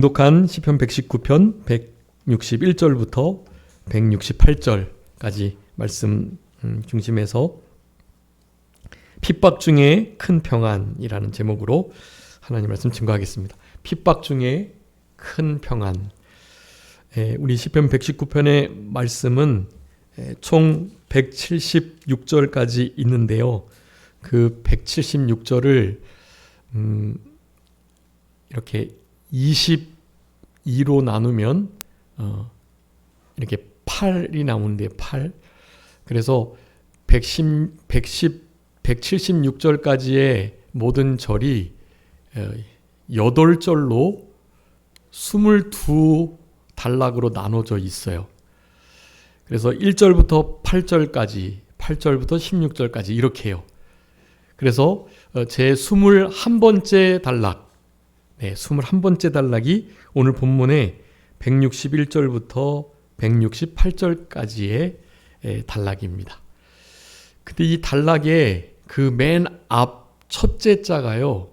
독한 시편 119편 161절부터 168절까지 말씀 중심에서 핍박 중에 큰 평안이라는 제목으로 하나님 말씀 증거하겠습니다. 핍박 중에 큰 평안. 우리 시편 119편의 말씀은 총 176절까지 있는데요. 그 176절을 이렇게 22로 나누면 이렇게 8이 나오는데 8. 그래서 176절까지의 모든 절이 8절로 22단락으로 나눠져 있어요. 그래서 1절부터 8절까지, 8절부터 16절까지 이렇게 해요. 그래서 제 21번째 단락, 21번째 단락이 오늘 본문의 161절부터 168절까지의 단락입니다. 근데 이 단락의 그 맨 앞 첫째 자가요,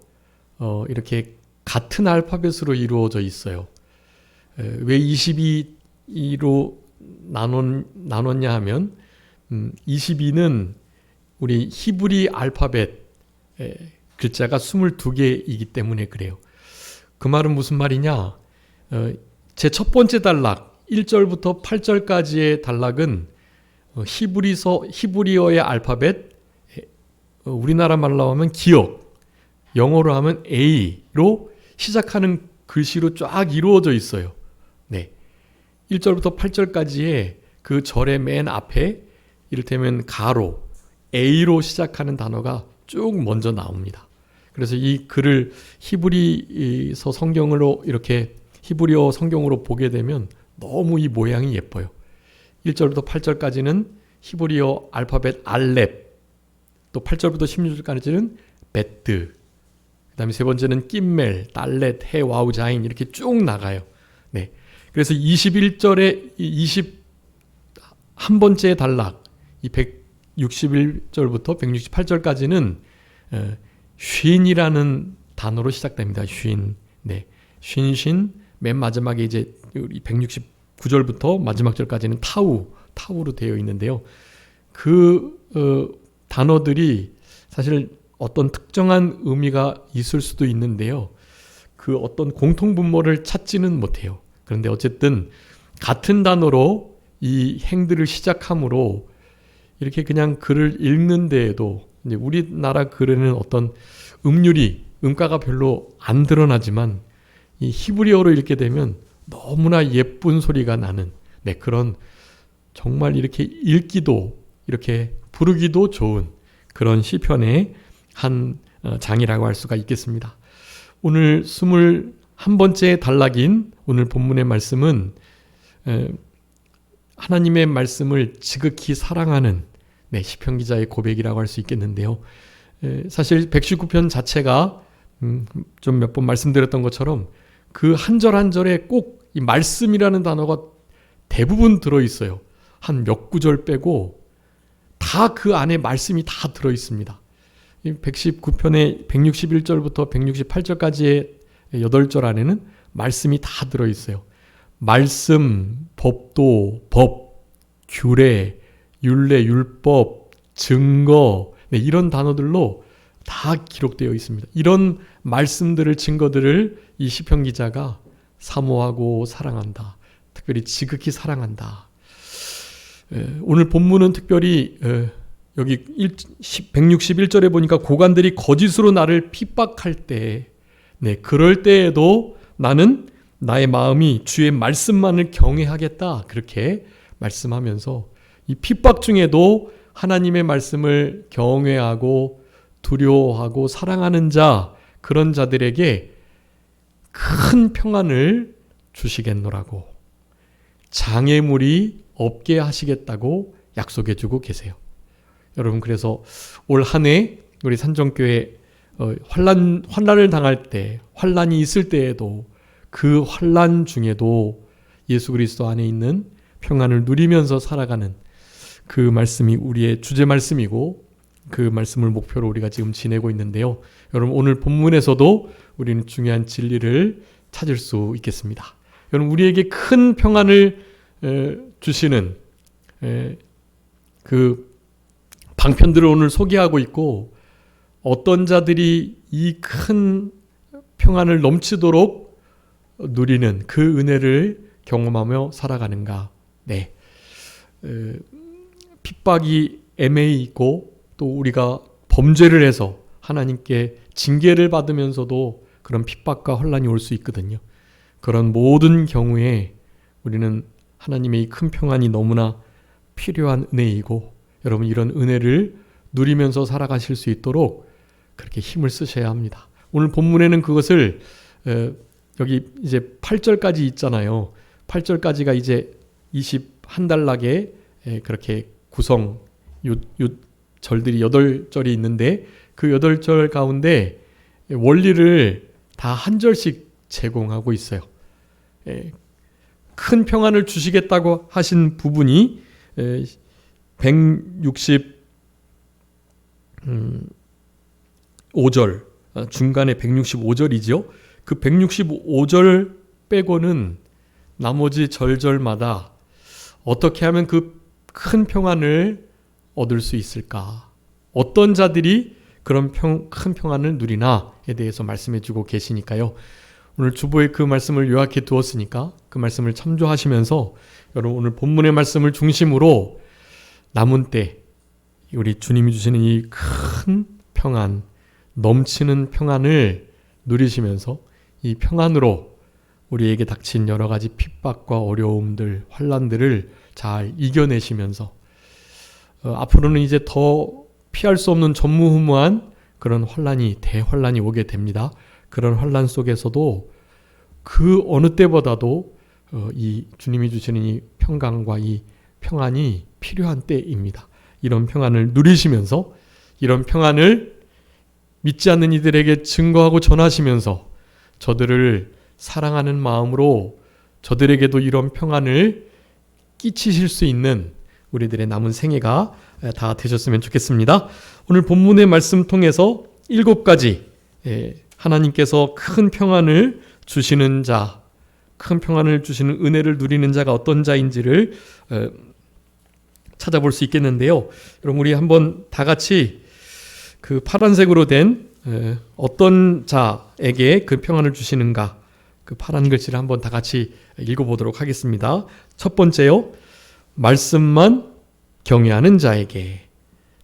이렇게 같은 알파벳으로 이루어져 있어요. 왜 22로 나눴냐 하면 22는 우리 히브리 알파벳 글자가 22개이기 때문에 그래요. 그 말은 무슨 말이냐? 제 첫 번째 단락 1절부터 8절까지의 단락은 히브리어의 알파벳, 우리나라 말로 하면 기역, 영어로 하면 A로 시작하는 글씨로 쫙 이루어져 있어요. 1절부터 8절까지의 그 절의 맨 앞에 이를테면 가로, A로 시작하는 단어가 쭉 먼저 나옵니다. 그래서 이 글을 히브리서 성경으로 이렇게 히브리어 성경으로 보게 되면 너무 이 모양이 예뻐요. 1절부터 8절까지는 히브리어 알파벳 알렙, 또 8절부터 16절까지는 베트, 그 다음에 세 번째는 낌멜, 달렛, 해, 와우, 자인 이렇게 쭉 나가요. 그래서 21절에 21번째 단락, 이 161절부터 168절까지는 쉰이라는 단어로 시작됩니다. 쉰. 쉰, 맨 마지막에 이제 169절부터 마지막 절까지는 타우로 되어 있는데요. 그 단어들이 사실 어떤 특정한 의미가 있을 수도 있는데요. 그 어떤 공통분모를 찾지는 못해요. 그런데 어쨌든 같은 단어로 이 행들을 시작함으로 이렇게 그냥 글을 읽는 데에도 이제 우리나라 글에는 어떤 음률이, 음가가 별로 안 드러나지만 이 히브리어로 읽게 되면 너무나 예쁜 소리가 나는 그런 정말 이렇게 읽기도 이렇게 부르기도 좋은 그런 시편의 한 장이라고 할 수가 있겠습니다. 오늘 21번째 단락인 오늘 본문의 말씀은 하나님의 말씀을 지극히 사랑하는 시편 기자의 고백이라고 할 수 있겠는데요. 사실 119편 자체가 좀 몇 번 말씀드렸던 것처럼 그 한 절 한 절에 꼭 이 말씀이라는 단어가 대부분 들어있어요. 한 몇 구절 빼고 다 그 안에 말씀이 다 들어있습니다. 119편의 161절부터 168절까지의 8절 안에는 말씀이 다 들어있어요. 말씀, 법도, 법, 규례, 율례, 율법, 증거 이런 단어들로 다 기록되어 있습니다. 이런 말씀들을, 증거들을 이 시편 기자가 사모하고 사랑한다. 특별히 지극히 사랑한다. 오늘 본문은 특별히 여기 161절에 보니까 고관들이 거짓으로 나를 핍박할 때 그럴 때에도 나는 나의 마음이 주의 말씀만을 경외하겠다. 그렇게 말씀하면서 이 핍박 중에도 하나님의 말씀을 경외하고 두려워하고 사랑하는 자, 그런 자들에게 큰 평안을 주시겠노라고, 장애물이 없게 하시겠다고 약속해주고 계세요. 여러분, 그래서 올 한 해 우리 산정교회 환난을 당할 때, 환난이 있을 때에도 그 환난 중에도 예수 그리스도 안에 있는 평안을 누리면서 살아가는 그 말씀이 우리의 주제 말씀이고 그 말씀을 목표로 우리가 지금 지내고 있는데요. 여러분, 오늘 본문에서도 우리는 중요한 진리를 찾을 수 있겠습니다. 여러분, 우리에게 큰 평안을 주시는 그 방편들을 오늘 소개하고 있고, 어떤 자들이 이 큰 평안을 넘치도록 누리는 그 은혜를 경험하며 살아가는가. 네. 핍박이 애매히 있고, 또 우리가 범죄를 해서 하나님께 징계를 받으면서도 그런 핍박과 혼란이 올 수 있거든요. 그런 모든 경우에 우리는 하나님의 이 큰 평안이 너무나 필요한 은혜이고, 여러분, 이런 은혜를 누리면서 살아가실 수 있도록 그렇게 힘을 쓰셔야 합니다. 오늘 본문에는 그것을 여기 이제 8절까지 있잖아요. 8절까지가 이제 21단락에 그렇게 구성 절들이 8절이 있는데, 그 8절 가운데 원리를 다 한 절씩 제공하고 있어요. 큰 평안을 주시겠다고 하신 부분이 165절, 중간에 165절이죠. 그 165절 빼고는 나머지 절절마다 어떻게 하면 그 큰 평안을 얻을 수 있을까? 어떤 자들이 그런 큰 평안을 누리나에 대해서 말씀해 주고 계시니까요. 오늘 주보에 그 말씀을 요약해 두었으니까 그 말씀을 참조하시면서 여러분, 오늘 본문의 말씀을 중심으로 남은 때 우리 주님이 주시는 이 큰 평안, 넘치는 평안을 누리시면서 이 평안으로 우리에게 닥친 여러 가지 핍박과 어려움들, 환난들을 잘 이겨내시면서 앞으로는 이제 더 피할 수 없는 전무후무한 그런 대환란이 오게 됩니다. 그런 환난 속에서도 그 어느 때보다도 이 주님이 주시는 이 평강과 이 평안이 필요한 때입니다. 이런 평안을 누리시면서 이런 평안을 믿지 않는 이들에게 증거하고 전하시면서 저들을 사랑하는 마음으로 저들에게도 이런 평안을 끼치실 수 있는 우리들의 남은 생애가 다 되셨으면 좋겠습니다. 오늘 본문의 말씀 통해서 7가지 하나님께서 큰 평안을 주시는 자, 큰 평안을 주시는 은혜를 누리는 자가 어떤 자인지를 찾아볼 수 있겠는데요. 여러분, 우리 한번 다 같이 그 파란색으로 된 어떤 자에게 그 평안을 주시는가, 그 파란 글씨를 한번 다 같이 읽어보도록 하겠습니다. 첫 번째요, 말씀만 경외하는 자에게.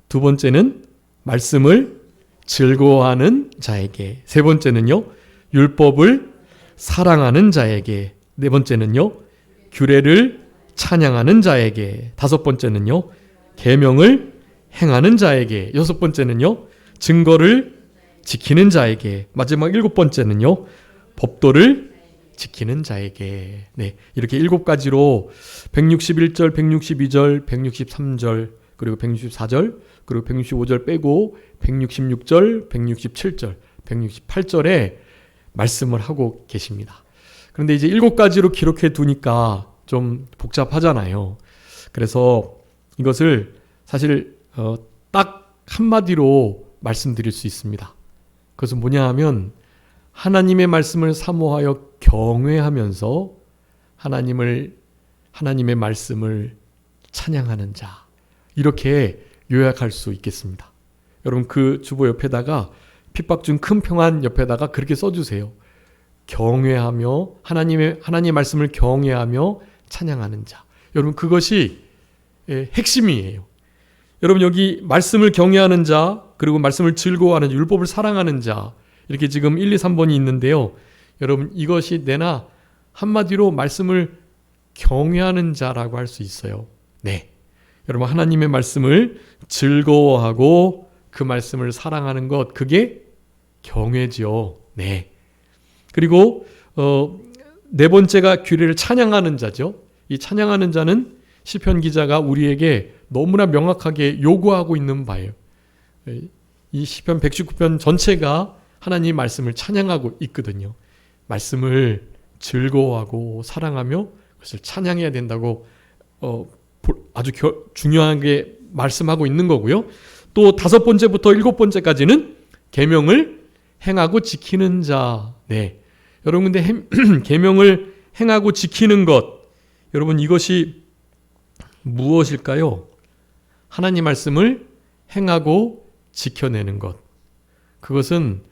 두 번째는 말씀을 즐거워하는 자에게. 세 번째는요, 율법을 사랑하는 자에게. 네 번째는요, 규례를 찬양하는 자에게. 다섯 번째는요, 계명을 행하는 자에게. 여섯 번째는요, 증거를 지키는 자에게. 마지막 7번째는요, 법도를 지키는 자에게. 네, 이렇게 7가지로 161절, 162절, 163절, 그리고 164절, 그리고 165절 빼고 166절, 167절, 168절에 말씀을 하고 계십니다. 그런데 이제 7가지로 기록해 두니까 좀 복잡하잖아요. 그래서 이것을 사실 딱 한마디로 말씀드릴 수 있습니다. 그것은 뭐냐 하면, 하나님의 말씀을 사모하여 경외하면서 하나님의 말씀을 찬양하는 자, 이렇게 요약할 수 있겠습니다. 여러분, 그 주보 옆에다가 핍박 중 큰 평안 옆에다가 그렇게 써주세요. 경외하며 하나님의 말씀을 경외하며 찬양하는 자. 여러분, 그것이 핵심이에요. 여러분, 여기 말씀을 경외하는 자, 그리고 말씀을 즐거워하는 자, 율법을 사랑하는 자, 이렇게 지금 1, 2, 3번이 있는데요. 여러분, 이것이 내나 한마디로 말씀을 경외하는 자라고 할 수 있어요. 네, 여러분, 하나님의 말씀을 즐거워하고 그 말씀을 사랑하는 것, 그게 경외지요. 네. 그리고 네 번째가 규례를 찬양하는 자죠. 이 찬양하는 자는 시편 기자가 우리에게 너무나 명확하게 요구하고 있는 바예요. 이 시편 119편 전체가 하나님 말씀을 찬양하고 있거든요. 말씀을 즐거워하고 사랑하며 그것을 찬양해야 된다고 아주 중요하게 말씀하고 있는 거고요. 또 5번째부터 7번째까지는 계명을 행하고 지키는 자. 네, 여러분 근데 계명을 행하고 지키는 것, 여러분 이것이 무엇일까요? 하나님 말씀을 행하고 지켜내는 것. 그것은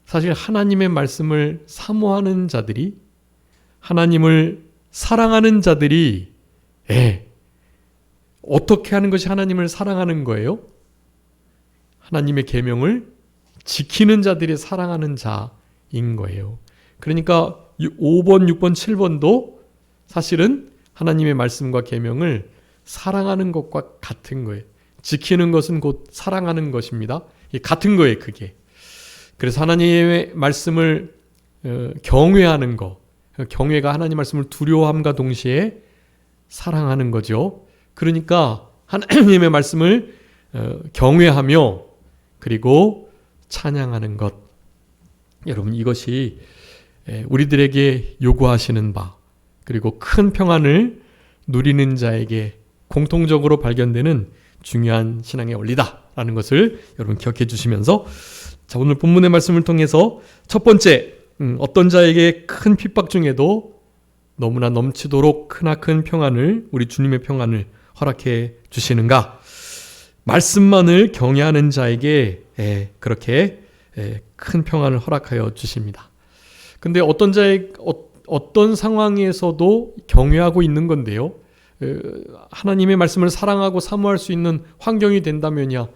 사실 하나님의 말씀을 사모하는 자들이, 하나님을 사랑하는 자들이 어떻게 하는 것이 하나님을 사랑하는 거예요? 하나님의 계명을 지키는 자들이 사랑하는 자인 거예요. 그러니까 5번, 6번, 7번도 사실은 하나님의 말씀과 계명을 사랑하는 것과 같은 거예요. 지키는 것은 곧 사랑하는 것입니다. 같은 거예요, 그게. 그래서 하나님의 말씀을 경외하는 것, 경외가 하나님 말씀을 두려워함과 동시에 사랑하는 거죠. 그러니까 하나님의 말씀을 경외하며 그리고 찬양하는 것. 여러분 이것이 우리들에게 요구하시는 바, 그리고 큰 평안을 누리는 자에게 공통적으로 발견되는 중요한 신앙의 원리다라는 것을 여러분 기억해 주시면서, 자, 오늘 본문의 말씀을 통해서 첫 번째, 어떤 자에게 큰 핍박 중에도 너무나 넘치도록 크나큰 평안을, 우리 주님의 평안을 허락해 주시는가? 말씀만을 경외하는 자에게 그렇게 큰 평안을 허락하여 주십니다. 근데 어떤 상황에서도 경외하고 있는 건데요. 하나님의 말씀을 사랑하고 사모할 수 있는 환경이 된다면야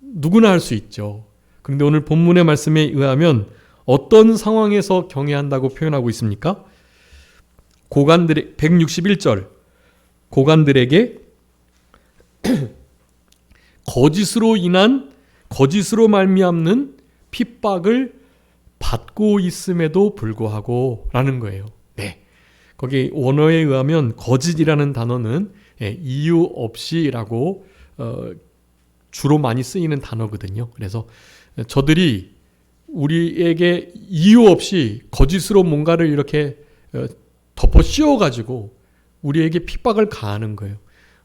누구나 할 수 있죠. 그런데 오늘 본문의 말씀에 의하면 어떤 상황에서 경외한다고 표현하고 있습니까? 161절 고관들에게 거짓으로 말미암는 핍박을 받고 있음에도 불구하고 라는 거예요. 네. 거기 원어에 의하면 거짓이라는 단어는 이유 없이라고 주로 많이 쓰이는 단어거든요. 그래서 저들이 우리에게 이유 없이 거짓으로 뭔가를 이렇게 덮어 씌워가지고 우리에게 핍박을 가하는 거예요.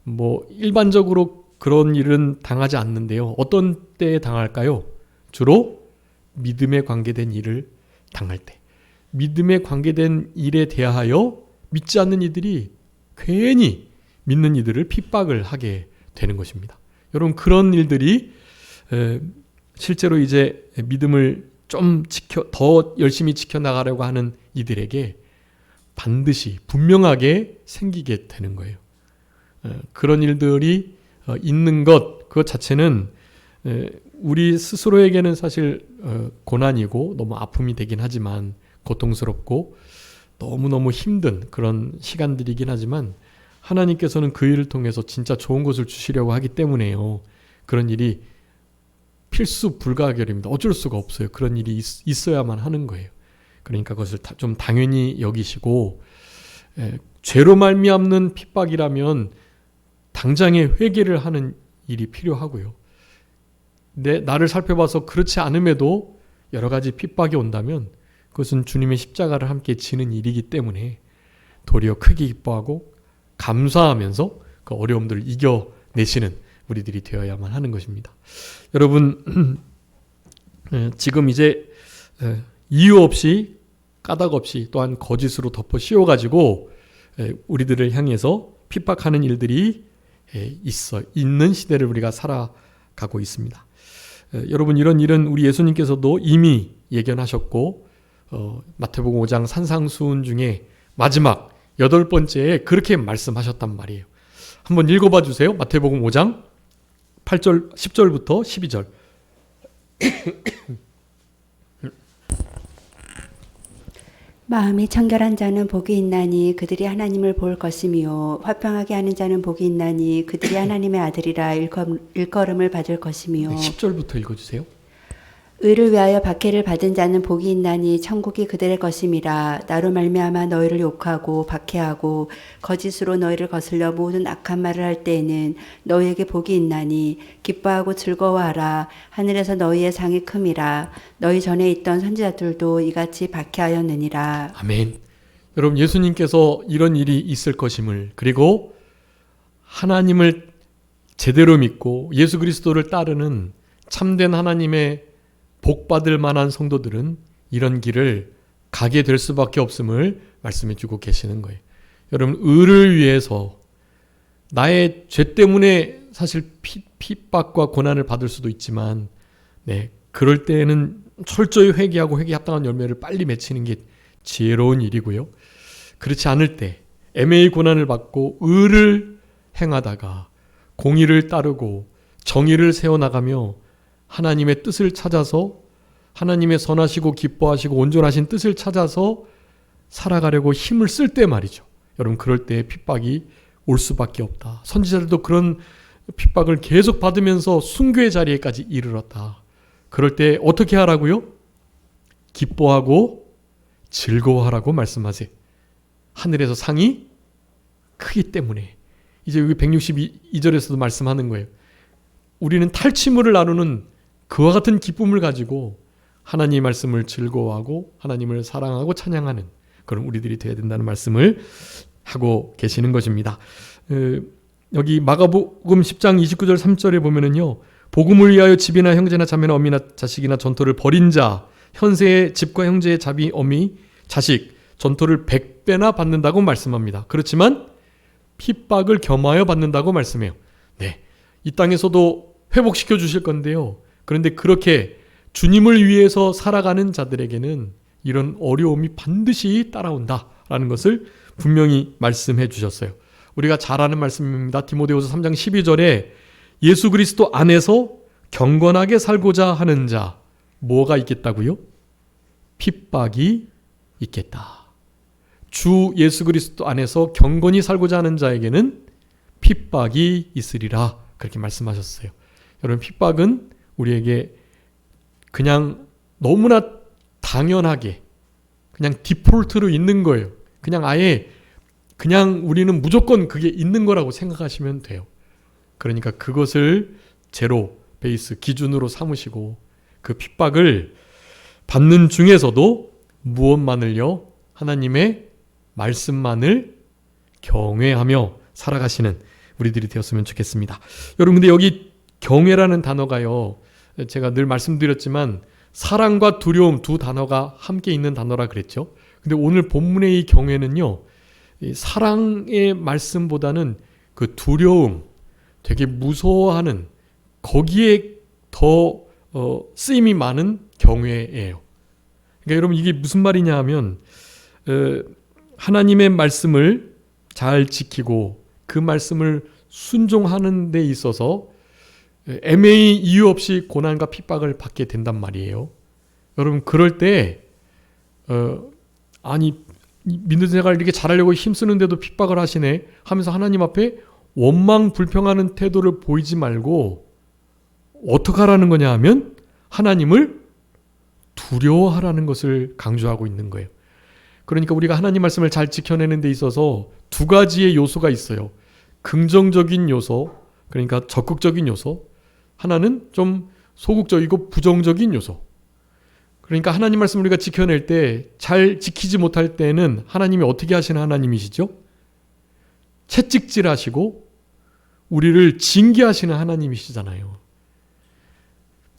뭐 일반적으로 그런 일은 당하지 않는데요. 어떤 때에 당할까요? 주로 믿음에 관계된 일을 당할 때. 믿음에 관계된 일에 대하여 믿지 않는 이들이 괜히 믿는 이들을 핍박을 하게 되는 것입니다. 여러분 그런 일들이 실제로 이제 믿음을 좀 더 열심히 지켜나가려고 하는 이들에게 반드시 분명하게 생기게 되는 거예요. 그런 일들이 있는 것, 그것 자체는 우리 스스로에게는 사실 고난이고 너무 아픔이 되긴 하지만, 고통스럽고 너무너무 힘든 그런 시간들이긴 하지만, 하나님께서는 그 일을 통해서 진짜 좋은 것을 주시려고 하기 때문에요. 그런 일이 필수 불가결입니다. 어쩔 수가 없어요. 그런 일이 있어야만 하는 거예요. 그러니까 그것을 좀 당연히 여기시고, 죄로 말미암는 핍박이라면 당장에 회개를 하는 일이 필요하고요. 근데 나를 살펴봐서 그렇지 않음에도 여러 가지 핍박이 온다면 그것은 주님의 십자가를 함께 지는 일이기 때문에 도리어 크게 기뻐하고 감사하면서 그 어려움들을 이겨내시는 우리들이 되어야만 하는 것입니다. 여러분 지금 이제 이유 없이 까닭 없이 또한 거짓으로 덮어 씌워가지고 우리들을 향해서 핍박하는 일들이 있는 시대를 우리가 살아가고 있습니다. 여러분 이런 일은 우리 예수님께서도 이미 예견하셨고 마태복음 5장 산상수훈 중에 마지막 8번째에 그렇게 말씀하셨단 말이에요. 한번 읽어봐 주세요. 마태복음 5장 8절, 10절부터 12절. 마음이 청결한 자는 복이 있나니 그들이 하나님을 볼 것이며, 화평하게 하는 자는 복이 있나니 그들이 하나님의 아들이라 일컬음을 받을 것이며. 10절부터 읽어주세요. 의를 위하여 박해를 받은 자는 복이 있나니 천국이 그들의 것임이라. 나로 말미암아 너희를 욕하고 박해하고 거짓으로 너희를 거슬려 모든 악한 말을 할 때에는 너희에게 복이 있나니 기뻐하고 즐거워하라. 하늘에서 너희의 상이 큼이라. 너희 전에 있던 선지자들도 이같이 박해하였느니라. 아멘. 여러분 예수님께서 이런 일이 있을 것임을, 그리고 하나님을 제대로 믿고 예수 그리스도를 따르는 참된 하나님의 복받을 만한 성도들은 이런 길을 가게 될 수밖에 없음을 말씀해 주고 계시는 거예요. 여러분, 의를 위해서 나의 죄 때문에 사실 핍박과 고난을 받을 수도 있지만, 그럴 때에는 철저히 회개하고 회개에 합당한 열매를 빨리 맺히는 게 지혜로운 일이고요. 그렇지 않을 때 애매히 고난을 받고 의를 행하다가 공의를 따르고 정의를 세워나가며 하나님의 뜻을 찾아서, 하나님의 선하시고 기뻐하시고 온전하신 뜻을 찾아서 살아가려고 힘을 쓸 때 말이죠. 여러분, 그럴 때 핍박이 올 수밖에 없다. 선지자들도 그런 핍박을 계속 받으면서 순교의 자리에까지 이르렀다. 그럴 때 어떻게 하라고요? 기뻐하고 즐거워하라고 말씀하세요. 하늘에서 상이 크기 때문에. 이제 여기 162절에서도 말씀하는 거예요. 우리는 탈취물을 나누는 그와 같은 기쁨을 가지고 하나님의 말씀을 즐거워하고 하나님을 사랑하고 찬양하는 그런 우리들이 되어야 된다는 말씀을 하고 계시는 것입니다. 여기 마가복음 10장 29절 3절에 보면은요, 복음을 위하여 집이나 형제나 자매나 어미나 자식이나 전토를 벌인 자, 현세의 집과 형제의 자비, 어미, 자식, 전토를 100배나 받는다고 말씀합니다. 그렇지만 핍박을 겸하여 받는다고 말씀해요. 이 땅에서도 회복시켜 주실 건데요. 그런데 그렇게 주님을 위해서 살아가는 자들에게는 이런 어려움이 반드시 따라온다라는 것을 분명히 말씀해 주셨어요. 우리가 잘 아는 말씀입니다. 디모데후서 3장 12절에 예수 그리스도 안에서 경건하게 살고자 하는 자, 뭐가 있겠다고요? 핍박이 있겠다. 주 예수 그리스도 안에서 경건히 살고자 하는 자에게는 핍박이 있으리라, 그렇게 말씀하셨어요. 여러분, 핍박은 우리에게 그냥 너무나 당연하게 그냥 디폴트로 있는 거예요. 그냥 아예 그냥 우리는 무조건 그게 있는 거라고 생각하시면 돼요. 그러니까 그것을 제로 베이스 기준으로 삼으시고 그 핍박을 받는 중에서도 무엇만을요? 하나님의 말씀만을 경외하며 살아가시는 우리들이 되었으면 좋겠습니다. 여러분, 근데 여기 경외라는 단어가요, 제가 늘 말씀드렸지만 사랑과 두려움 두 단어가 함께 있는 단어라 그랬죠. 근데 오늘 본문의 이 경외는요, 이 사랑의 말씀보다는 그 두려움, 되게 무서워하는 거기에 더 쓰임이 많은 경외예요. 그러니까 여러분, 이게 무슨 말이냐 하면 하나님의 말씀을 잘 지키고 그 말씀을 순종하는 데 있어서 애매히 이유 없이 고난과 핍박을 받게 된단 말이에요. 여러분, 그럴 때 아니 믿는 자가 이렇게 잘하려고 힘쓰는데도 핍박을 하시네 하면서 하나님 앞에 원망 불평하는 태도를 보이지 말고 어떻게 하라는 거냐 하면 하나님을 두려워하라는 것을 강조하고 있는 거예요. 그러니까 우리가 하나님 말씀을 잘 지켜내는 데 있어서 두 가지의 요소가 있어요. 긍정적인 요소, 그러니까 적극적인 요소, 하나는 좀 소극적이고 부정적인 요소. 그러니까 하나님 말씀을 우리가 지켜낼 때 잘 지키지 못할 때는 하나님이 어떻게 하시는 하나님이시죠? 채찍질하시고 우리를 징계하시는 하나님이시잖아요.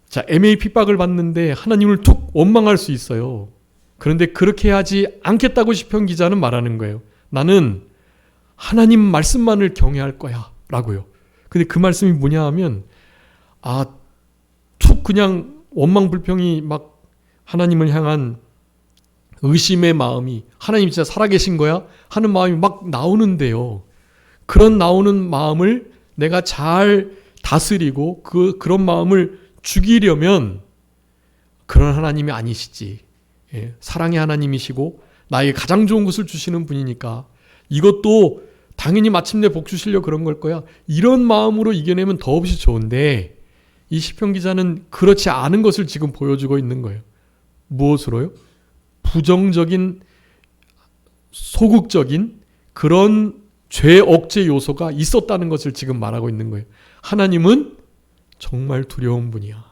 자, 애매히 핍박을 받는데 하나님을 툭 원망할 수 있어요. 그런데 그렇게 하지 않겠다고 시편 기자는 말하는 거예요. 나는 하나님 말씀만을 경외할 거야 라고요. 근데 그 말씀이 뭐냐 하면 툭 그냥 원망 불평이 막 하나님을 향한 의심의 마음이, 하나님 진짜 살아계신 거야? 하는 마음이 막 나오는데요. 그런 나오는 마음을 내가 잘 다스리고 그런 마음을 죽이려면 그런 하나님이 아니시지. 사랑의 하나님이시고 나에게 가장 좋은 것을 주시는 분이니까 이것도 당연히 마침내 복 주시려 그런 걸 거야. 이런 마음으로 이겨내면 더없이 좋은데 이 시편 기자는 그렇지 않은 것을 지금 보여주고 있는 거예요. 무엇으로요? 부정적인, 소극적인 그런 죄 억제 요소가 있었다는 것을 지금 말하고 있는 거예요. 하나님은 정말 두려운 분이야.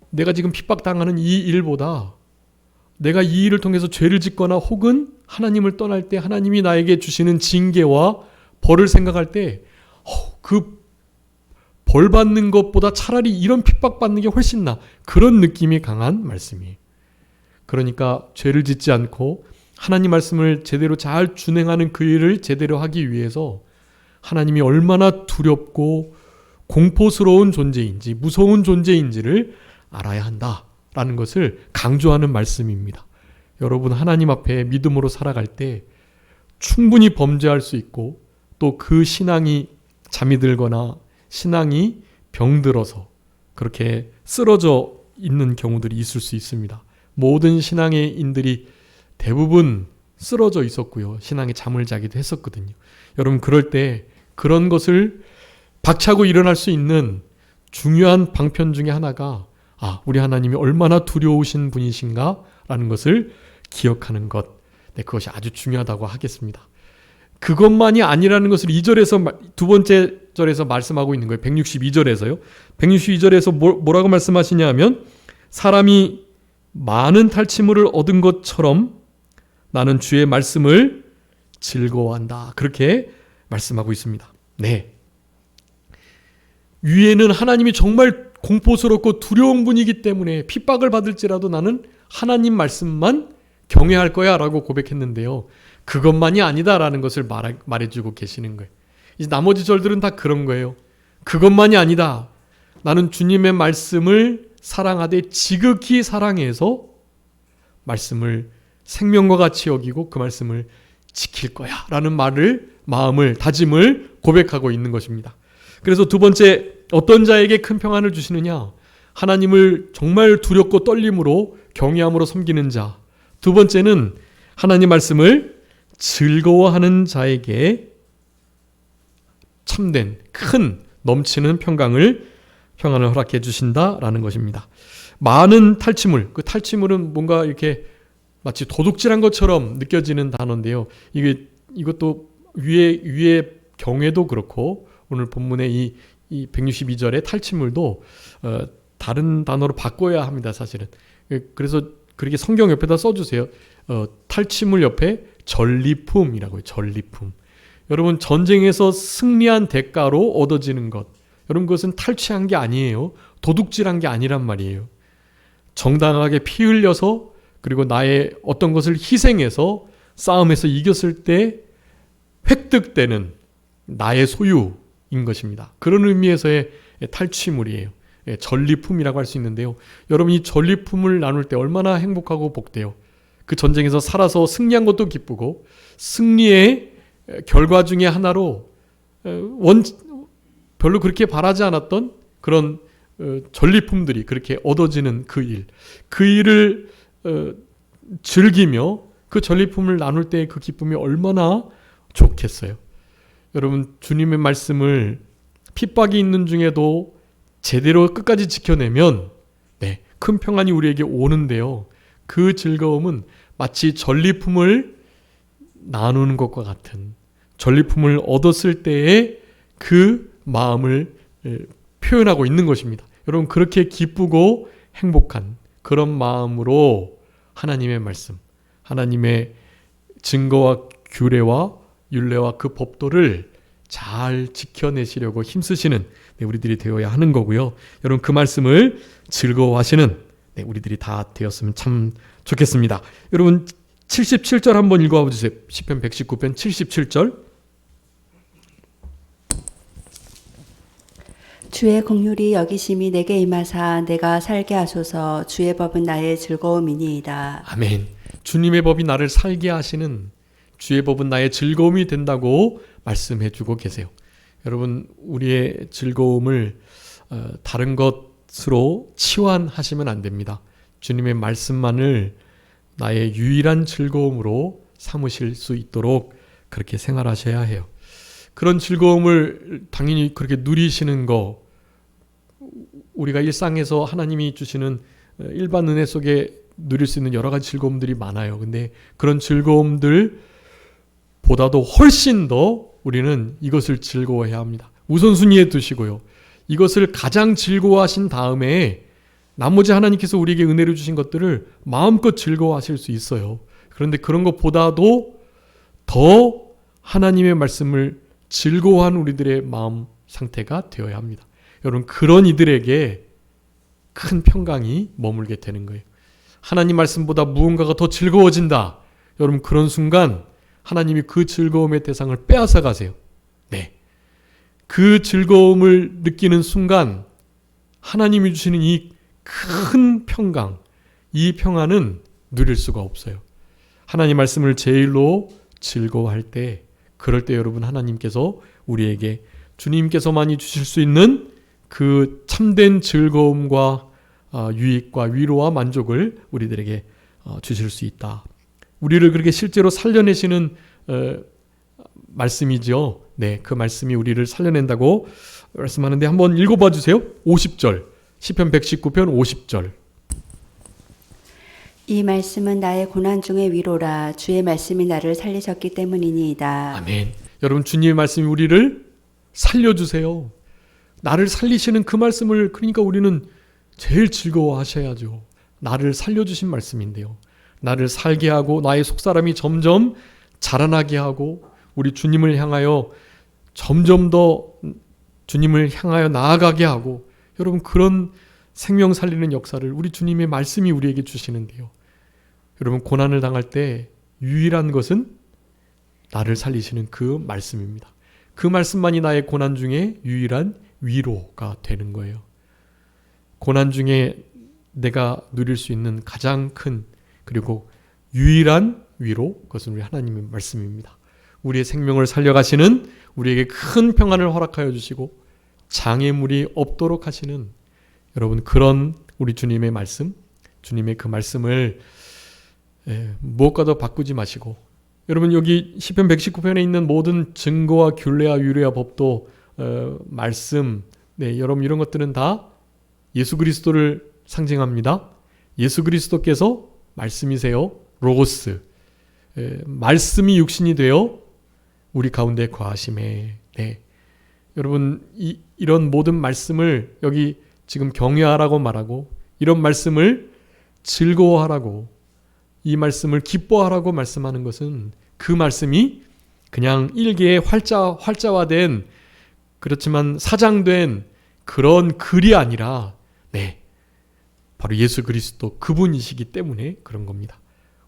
내가 지금 핍박당하는 이 일보다 내가 이 일을 통해서 죄를 짓거나 혹은 하나님을 떠날 때 하나님이 나에게 주시는 징계와 벌을 생각할 때 그 벌 받는 것보다 차라리 이런 핍박받는 게 훨씬 나. 그런 느낌이 강한 말씀이에요. 그러니까 죄를 짓지 않고 하나님 말씀을 제대로 잘 준행하는 그 일을 제대로 하기 위해서 하나님이 얼마나 두렵고 공포스러운 존재인지 무서운 존재인지를 알아야 한다라는 것을 강조하는 말씀입니다. 여러분, 하나님 앞에 믿음으로 살아갈 때 충분히 범죄할 수 있고 또 그 신앙이 잠이 들거나 신앙이 병들어서 그렇게 쓰러져 있는 경우들이 있을 수 있습니다. 모든 신앙의 인들이 대부분 쓰러져 있었고요. 신앙에 잠을 자기도 했었거든요. 여러분, 그럴 때 그런 것을 박차고 일어날 수 있는 중요한 방편 중에 하나가 우리 하나님이 얼마나 두려우신 분이신가 라는 것을 기억하는 것, 그것이 아주 중요하다고 하겠습니다. 그것만이 아니라는 것을 2절에서 두 번째 절에서 말씀하고 있는 거예요. 162절에서요. 162절에서 뭐라고 말씀하시냐 하면 사람이 많은 탈취물을 얻은 것처럼 나는 주의 말씀을 즐거워한다. 그렇게 말씀하고 있습니다. 네. 위에는 하나님이 정말 공포스럽고 두려운 분이기 때문에 핍박을 받을지라도 나는 하나님 말씀만 경외할 거야 라고 고백했는데요. 그것만이 아니다라는 것을 말해주고 계시는 거예요. 이제 나머지 절들은 다 그런 거예요. 그것만이 아니다. 나는 주님의 말씀을 사랑하되 지극히 사랑해서 말씀을 생명과 같이 여기고 그 말씀을 지킬 거야 라는 마음을 다짐을 고백하고 있는 것입니다. 그래서 두 번째, 어떤 자에게 큰 평안을 주시느냐? 하나님을 정말 두렵고 떨림으로 경외함으로 섬기는 자. 두 번째는 하나님 말씀을 즐거워하는 자에게 참된 큰 넘치는 평안을 허락해 주신다라는 것입니다. 많은 탈취물, 그 탈취물은 뭔가 이렇게 마치 도둑질한 것처럼 느껴지는 단어인데요. 이것도 위에 경외도 그렇고 오늘 본문의 이 162절의 탈취물도 다른 단어로 바꿔야 합니다, 사실은. 그래서 그렇게 성경 옆에다 써주세요. 탈취물 옆에 전리품이라고요. 전리품. 여러분, 전쟁에서 승리한 대가로 얻어지는 것, 여러분, 그것은 탈취한 게 아니에요. 도둑질한 게 아니란 말이에요. 정당하게 피 흘려서 그리고 나의 어떤 것을 희생해서 싸움에서 이겼을 때 획득되는 나의 소유인 것입니다. 그런 의미에서의 탈취물이에요. 전리품이라고 할 수 있는데요. 여러분, 이 전리품을 나눌 때 얼마나 행복하고 복돼요. 그 전쟁에서 살아서 승리한 것도 기쁘고 승리의 결과 중에 하나로 별로 그렇게 바라지 않았던 그런 전리품들이 그렇게 얻어지는 그 일을 즐기며 그 전리품을 나눌 때 그 기쁨이 얼마나 좋겠어요. 여러분, 주님의 말씀을 핍박이 있는 중에도 제대로 끝까지 지켜내면 큰 평안이 우리에게 오는데요. 그 즐거움은 마치 전리품을 나누는 것과 같은, 전리품을 얻었을 때의 그 마음을 표현하고 있는 것입니다. 여러분, 그렇게 기쁘고 행복한 그런 마음으로 하나님의 말씀, 하나님의 증거와 규례와 율례와 그 법도를 잘 지켜내시려고 힘쓰시는 우리들이 되어야 하는 거고요. 여러분, 그 말씀을 즐거워하시는 우리들이 다 되었으면 참 좋겠습니다. 여러분, 77절 한번 읽어봐 주세요. 시편 119편 77절. 주의 긍휼이 여기심이 내게 임하사 내가 살게 하소서. 주의 법은 나의 즐거움이니이다. 아멘. 주님의 법이 나를 살게 하시는, 주의 법은 나의 즐거움이 된다고 말씀해 주고 계세요. 여러분, 우리의 즐거움을 다른 것으로 치환하시면 안 됩니다. 주님의 말씀만을 나의 유일한 즐거움으로 삼으실 수 있도록 그렇게 생활하셔야 해요. 그런 즐거움을 당연히 그렇게 누리시는 거, 우리가 일상에서 하나님이 주시는 일반 은혜 속에 누릴 수 있는 여러 가지 즐거움들이 많아요. 근데 그런 즐거움들 보다도 훨씬 더 우리는 이것을 즐거워해야 합니다. 우선순위에 두시고요. 이것을 가장 즐거워하신 다음에 나머지 하나님께서 우리에게 은혜를 주신 것들을 마음껏 즐거워하실 수 있어요. 그런데 그런 것보다도 더 하나님의 말씀을 즐거워한 우리들의 마음 상태가 되어야 합니다. 여러분, 그런 이들에게 큰 평강이 머물게 되는 거예요. 하나님 말씀보다 무언가가 더 즐거워진다. 여러분 그런 순간 하나님이 그 즐거움의 대상을 빼앗아 가세요. 네. 그 즐거움을 느끼는 순간 하나님이 주시는 이 큰 평강, 이 평안은 누릴 수가 없어요. 하나님 말씀을 제일로 즐거워할 때, 그럴 때 여러분 하나님께서 우리에게 주님께서만이 주실 수 있는 그 참된 즐거움과 유익과 위로와 만족을 우리들에게 주실 수 있다. 우리를 그렇게 실제로 살려내시는 말씀이죠. 네, 그 말씀이 우리를 살려낸다고 말씀하는데 한번 읽어봐 주세요. 50절, 시편 119편 50절. 이 말씀은 나의 고난 중의 위로라. 주의 말씀이 나를 살리셨기 때문이니이다. 아멘. 여러분 주님의 말씀이 우리를 살려주세요. 나를 살리시는 그 말씀을 그러니까 우리는 제일 즐거워하셔야죠. 나를 살려주신 말씀인데요. 나를 살게 하고 나의 속사람이 점점 자라나게 하고 우리 주님을 향하여 점점 더 주님을 향하여 나아가게 하고 여러분 그런 생명 살리는 역사를 우리 주님의 말씀이 우리에게 주시는데요. 여러분 고난을 당할 때 유일한 것은 나를 살리시는 그 말씀입니다. 그 말씀만이 나의 고난 중에 유일한 위로가 되는 거예요. 고난 중에 내가 누릴 수 있는 가장 큰 그리고 유일한 위로, 그것은 우리 하나님의 말씀입니다. 우리의 생명을 살려가시는 우리에게 큰 평안을 허락하여 주시고 장애물이 없도록 하시는 여러분 그런 우리 주님의 말씀, 주님의 그 말씀을 무엇과도 바꾸지 마시고 여러분 여기 시편 119편에 있는 모든 증거와 균례와 유례와 법도 말씀, 네, 여러분 이런 것들은 다 예수 그리스도를 상징합니다. 예수 그리스도께서 말씀이세요. 로고스. 말씀이 육신이 되어 우리 가운데 거하심에. 네. 여러분 이런 모든 말씀을 여기 지금 경외하라고 말하고 이런 말씀을 즐거워하라고 이 말씀을 기뻐하라고 말씀하는 것은 그 말씀이 그냥 일개의 활자화된 그렇지만 사장된 그런 글이 아니라 네, 바로 예수 그리스도 그분이시기 때문에 그런 겁니다.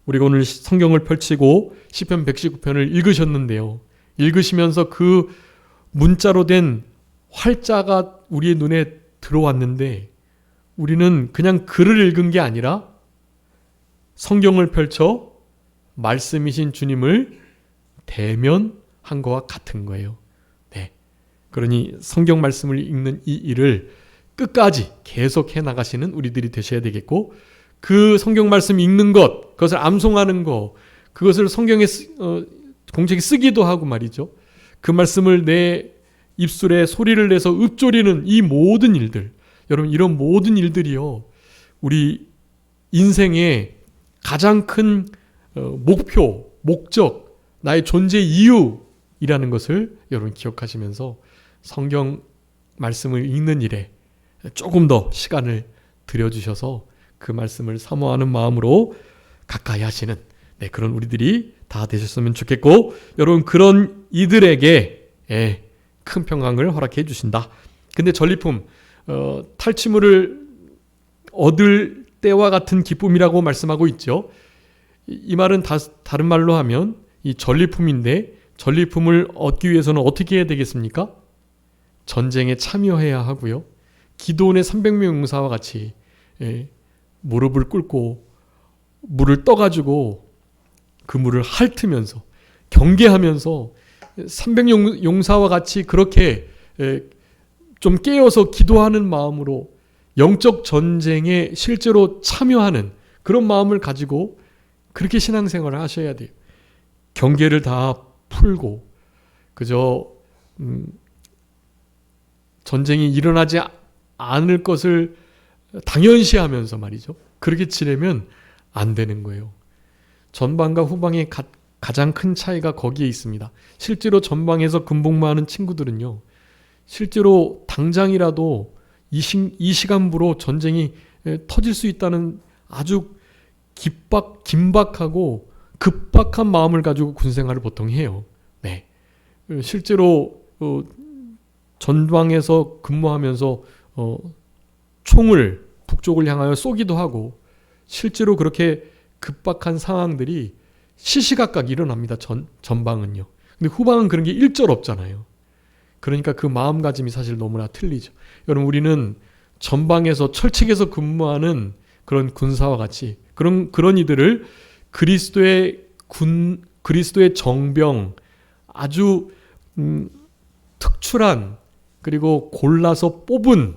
우리가 오늘 성경을 펼치고 시편 119편을 읽으셨는데요. 읽으시면서 그 문자로 된 활자가 우리의 눈에 들어왔는데 우리는 그냥 글을 읽은 게 아니라 성경을 펼쳐 말씀이신 주님을 대면한 것과 같은 거예요. 네. 그러니 성경 말씀을 읽는 이 일을 끝까지 계속해 나가시는 우리들이 되셔야 되겠고 그 성경 말씀 읽는 것, 그것을 암송하는 것, 그것을 성경에 공책에 쓰기도 하고 말이죠. 그 말씀을 내 입술에 소리를 내서 읊조리는 이 모든 일들, 여러분 이런 모든 일들이요 우리 인생의 가장 큰 목표, 목적, 나의 존재 이유이라는 것을 여러분 기억하시면서 성경 말씀을 읽는 일에 조금 더 시간을 들여주셔서 그 말씀을 사모하는 마음으로 가까이 하시는 그런 우리들이 다 되셨으면 좋겠고 여러분 그런 이들에게 큰 평강을 허락해 주신다. 근데 전리품 탈취물을 얻을 때와 같은 기쁨이라고 말씀하고 있죠. 이 말은 다른 말로 하면 이 전리품인데 전리품을 얻기 위해서는 어떻게 해야 되겠습니까? 전쟁에 참여해야 하고요. 기드온의 300명 용사와 같이 무릎을 꿇고 물을 떠가지고 그 물을 핥으면서 경계하면서 300명 용사와 같이 그렇게 좀 깨어서 기도하는 마음으로 영적 전쟁에 실제로 참여하는 그런 마음을 가지고 그렇게 신앙생활을 하셔야 돼요. 경계를 다 풀고 그저 전쟁이 일어나지 않을 것을 당연시하면서 말이죠. 그렇게 지내면 안 되는 거예요. 전방과 후방의 가장 큰 차이가 거기에 있습니다. 실제로 전방에서 군복무하는 친구들은요. 실제로 당장이라도 이 시간부로 전쟁이 터질 수 있다는 아주 긴박하고 급박한 마음을 가지고 군생활을 보통 해요. 네. 실제로 전방에서 근무하면서 총을 북쪽을 향하여 쏘기도 하고 실제로 그렇게 급박한 상황들이 시시각각 일어납니다. 전방은요. 근데 후방은 그런 게 일절 없잖아요. 그러니까 그 마음가짐이 사실 너무나 틀리죠. 여러분, 우리는 전방에서 철책에서 근무하는 그런 군사와 같이 그런 이들을 그리스도의 정병, 아주 특출한, 그리고 골라서 뽑은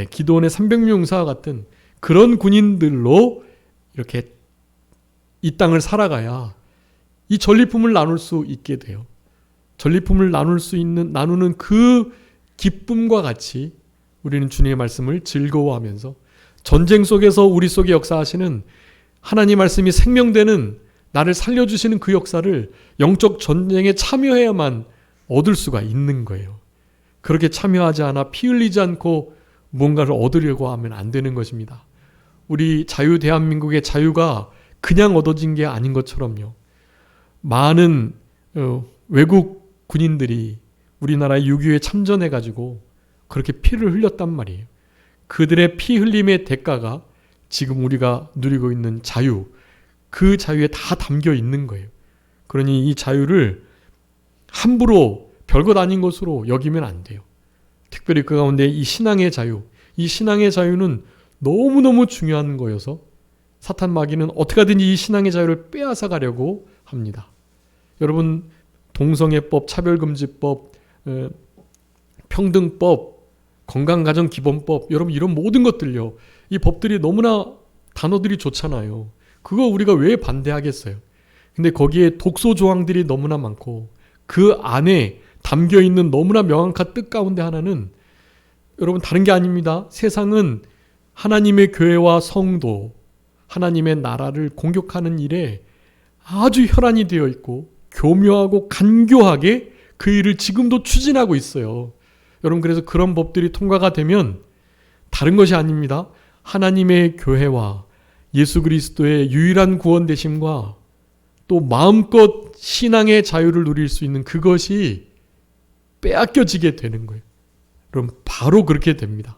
기도원의 300명 용사와 같은 그런 군인들로 이렇게 이 땅을 살아가야 이 전리품을 나눌 수 있게 돼요. 전리품을 나누는 그 기쁨과 같이 우리는 주님의 말씀을 즐거워하면서 전쟁 속에서 우리 속에 역사하시는 하나님 말씀이 생명되는, 나를 살려주시는 그 역사를 영적 전쟁에 참여해야만 얻을 수가 있는 거예요. 그렇게 참여하지 않아 피 흘리지 않고 무언가를 얻으려고 하면 안 되는 것입니다. 우리 대한민국의 자유가 그냥 얻어진 게 아닌 것처럼요. 많은 외국 군인들이 우리나라 6.25에 참전해가지고 그렇게 피를 흘렸단 말이에요. 그들의 피 흘림의 대가가 지금 우리가 누리고 있는 자유, 그 자유에 다 담겨 있는 거예요. 그러니 이 자유를 함부로 별것 아닌 것으로 여기면 안 돼요. 특별히 그 가운데 이 신앙의 자유는 너무너무 중요한 거여서 사탄 마귀는 어떻게 하든지 이 신앙의 자유를 빼앗아 가려고 합니다. 여러분, 동성애법, 차별금지법, 평등법, 건강가정기본법, 여러분 이런 모든 것들요. 이 법들이 너무나 단어들이 좋잖아요. 그거 우리가 왜 반대하겠어요? 근데 거기에 독소 조항들이 너무나 많고 그 안에 담겨있는 너무나 명확한 뜻 가운데 하나는 여러분 다른 게 아닙니다. 세상은 하나님의 교회와 성도, 하나님의 나라를 공격하는 일에 아주 혈안이 되어 있고 교묘하고 간교하게 그 일을 지금도 추진하고 있어요. 여러분, 그래서 그런 법들이 통과가 되면 다른 것이 아닙니다. 하나님의 교회와 예수 그리스도의 유일한 구원 되심과 또 마음껏 신앙의 자유를 누릴 수 있는 그것이 빼앗겨지게 되는 거예요. 그럼 바로 그렇게 됩니다.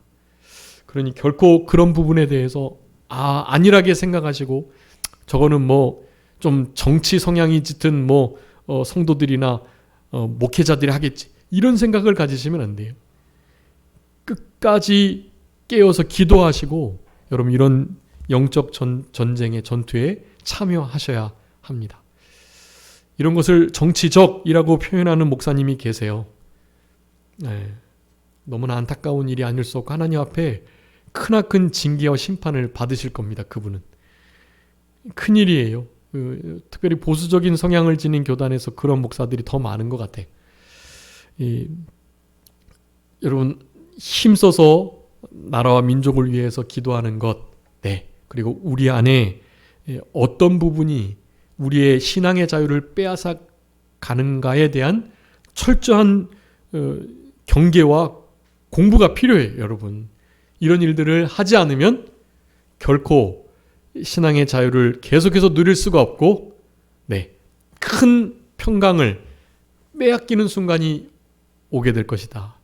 그러니 결코 그런 부분에 대해서 안일하게 생각하시고 저거는 좀 정치 성향이 짙은 성도들이나 목회자들이 하겠지, 이런 생각을 가지시면 안 돼요. 끝까지 깨어서 기도하시고 여러분 이런 영적 전쟁의 전투에 참여하셔야 합니다. 이런 것을 정치적이라고 표현하는 목사님이 계세요. 너무나 안타까운 일이 아닐 수 없고 하나님 앞에 크나큰 징계와 심판을 받으실 겁니다. 그분은 큰일이에요. 특별히 보수적인 성향을 지닌 교단에서 그런 목사들이 더 많은 것 같아. 여러분, 힘써서 나라와 민족을 위해서 기도하는 것, 그리고 우리 안에 어떤 부분이 우리의 신앙의 자유를 빼앗아 가는가에 대한 철저한 경계와 공부가 필요해요. 여러분, 이런 일들을 하지 않으면 결코 신앙의 자유를 계속해서 누릴 수가 없고 큰 평강을 빼앗기는 순간이 오게 될 것이다.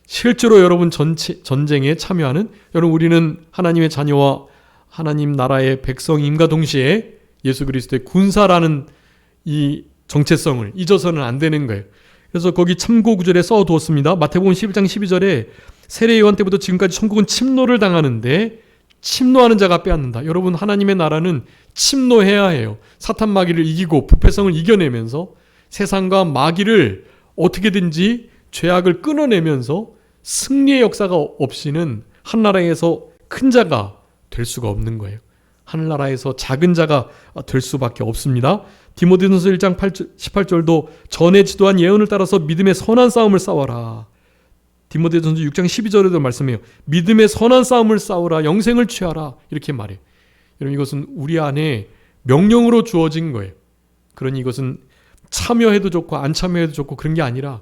실제로 여러분 전쟁에 참여하는 여러분, 우리는 하나님의 자녀와 하나님 나라의 백성임과 동시에 예수 그리스도의 군사라는 이 정체성을 잊어서는 안 되는 거예요. 그래서 거기 참고 구절에 써두었습니다. 마태복음 11장 12절에 세례 요한 때부터 지금까지 천국은 침노를 당하는데 침노하는 자가 빼앗는다. 여러분, 하나님의 나라는 침노해야 해요. 사탄 마귀를 이기고 부패성을 이겨내면서 세상과 마귀를 어떻게든지 죄악을 끊어내면서 승리의 역사가 없이는 한나라에서 큰 자가 될 수가 없는 거예요. 하늘나라에서 작은 자가 될 수밖에 없습니다. 디모데전서 1장 18절도 전에 지도한 예언을 따라서 믿음의 선한 싸움을 싸워라. 디모데전서 6장 12절에도 말씀해요. 믿음의 선한 싸움을 싸우라. 영생을 취하라. 이렇게 말해요. 여러분, 이것은 우리 안에 명령으로 주어진 거예요. 그러니 이것은 참여해도 좋고 안 참여해도 좋고 그런 게 아니라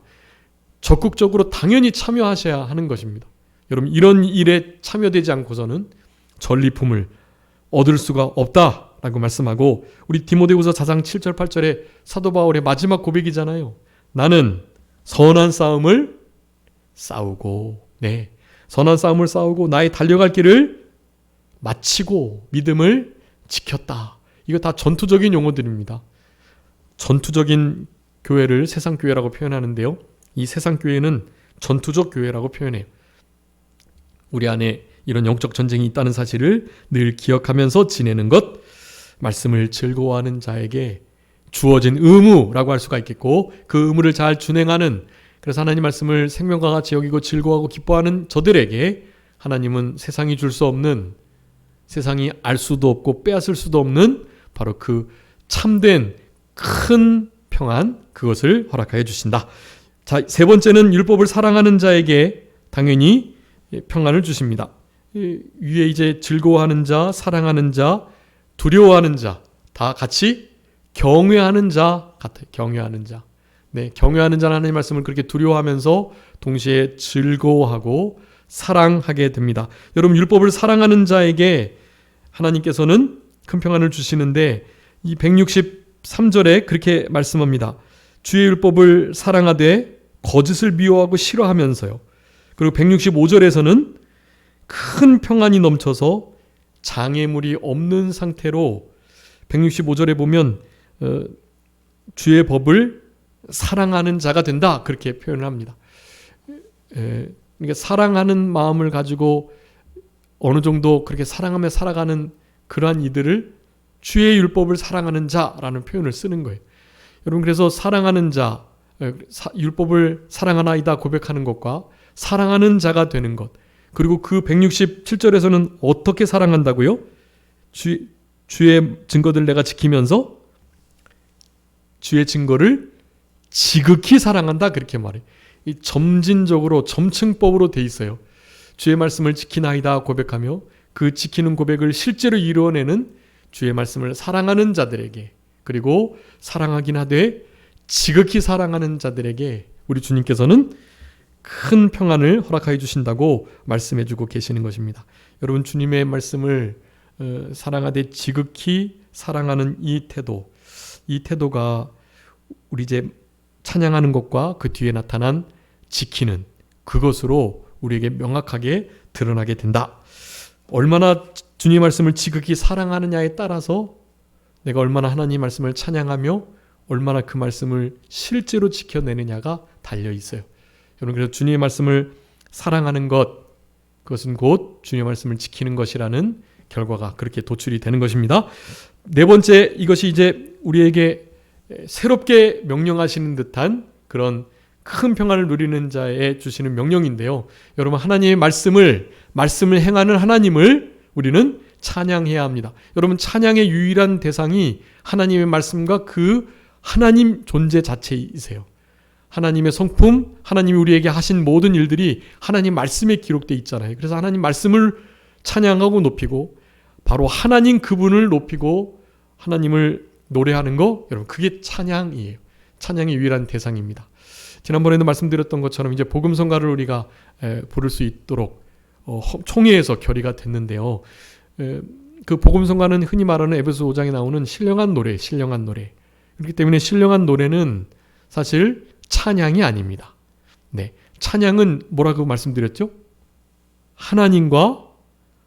적극적으로 당연히 참여하셔야 하는 것입니다. 여러분, 이런 일에 참여되지 않고서는 전리품을 얻을 수가 없다라고 말씀하고, 우리 디모데후서 4장 7절 8절에 사도 바울의 마지막 고백이잖아요. 나는 선한 싸움을 싸우고 선한 싸움을 싸우고 나의 달려갈 길을 마치고 믿음을 지켰다. 이거 다 전투적인 용어들입니다. 전투적인 교회를 세상 교회라고 표현하는데요. 이 세상 교회는 전투적 교회라고 표현해요. 우리 안에 이런 영적 전쟁이 있다는 사실을 늘 기억하면서 지내는 것, 말씀을 즐거워하는 자에게 주어진 의무라고 할 수가 있겠고, 그 의무를 잘 준행하는, 그래서 하나님 말씀을 생명과 같이 여기고 즐거워하고 기뻐하는 저들에게 하나님은 세상이 줄 수 없는, 세상이 알 수도 없고 빼앗을 수도 없는 바로 그 참된 큰 평안, 그것을 허락하여 주신다. 자, 세 번째는 율법을 사랑하는 자에게 당연히 평안을 주십니다. 위에 이제 즐거워하는 자, 사랑하는 자, 두려워하는 자, 다 같이 경외하는 자 같아요. 경외하는 자. 네, 경외하는 자는 하나님의 말씀을 그렇게 두려워하면서 동시에 즐거워하고 사랑하게 됩니다. 여러분, 율법을 사랑하는 자에게 하나님께서는 큰 평안을 주시는데, 이 163절에 그렇게 말씀합니다. 주의 율법을 사랑하되 거짓을 미워하고 싫어하면서요. 그리고 165절에서는 큰 평안이 넘쳐서 장애물이 없는 상태로 165절에 보면 주의 법을 사랑하는 자가 된다, 그렇게 표현을 합니다. 그러니까 사랑하는 마음을 가지고 어느 정도 그렇게 사랑하며 살아가는 그러한 이들을 주의 율법을 사랑하는 자라는 표현을 쓰는 거예요. 여러분, 그래서 사랑하는 자, 율법을 사랑하나이다 고백하는 것과 사랑하는 자가 되는 것, 그리고 그 167절에서는 어떻게 사랑한다고요? 주의 증거들 내가 지키면서 주의 증거를 지극히 사랑한다, 그렇게 말해요. 이 점진적으로 점층법으로 돼 있어요. 주의 말씀을 지키나이다 고백하며 그 지키는 고백을 실제로 이루어내는 주의 말씀을 사랑하는 자들에게, 그리고 사랑하긴 하되 지극히 사랑하는 자들에게 우리 주님께서는 큰 평안을 허락하여 주신다고 말씀해 주고 계시는 것입니다. 여러분, 주님의 말씀을 사랑하되 지극히 사랑하는 이 태도가 우리 이제 찬양하는 것과 그 뒤에 나타난 지키는 그것으로 우리에게 명확하게 드러나게 된다. 얼마나 주님의 말씀을 지극히 사랑하느냐에 따라서 내가 얼마나 하나님 말씀을 찬양하며 얼마나 그 말씀을 실제로 지켜내느냐가 달려 있어요. 여러분, 그래서 주님의 말씀을 사랑하는 것, 그것은 곧 주님의 말씀을 지키는 것이라는 결과가 그렇게 도출이 되는 것입니다. 네 번째, 이것이 이제 우리에게 새롭게 명령하시는 듯한 그런 큰 평안을 누리는 자에 주시는 명령인데요. 여러분, 하나님의 말씀을 행하는 하나님을 우리는 찬양해야 합니다. 여러분, 찬양의 유일한 대상이 하나님의 말씀과 그 하나님 존재 자체이세요. 하나님의 성품, 하나님이 우리에게 하신 모든 일들이 하나님 말씀에 기록되어 있잖아요. 그래서 하나님 말씀을 찬양하고 높이고 바로 하나님 그분을 높이고 하나님을 노래하는 거, 여러분, 그게 찬양이에요. 찬양의 유일한 대상입니다. 지난번에도 말씀드렸던 것처럼 이제 복음성가를 우리가 부를 수 있도록 총회에서 결의가 됐는데요. 그 복음성가는 흔히 말하는 에베소 5장에 나오는 신령한 노래. 그렇기 때문에 신령한 노래는 사실 찬양이 아닙니다. 네, 찬양은 뭐라고 말씀드렸죠? 하나님과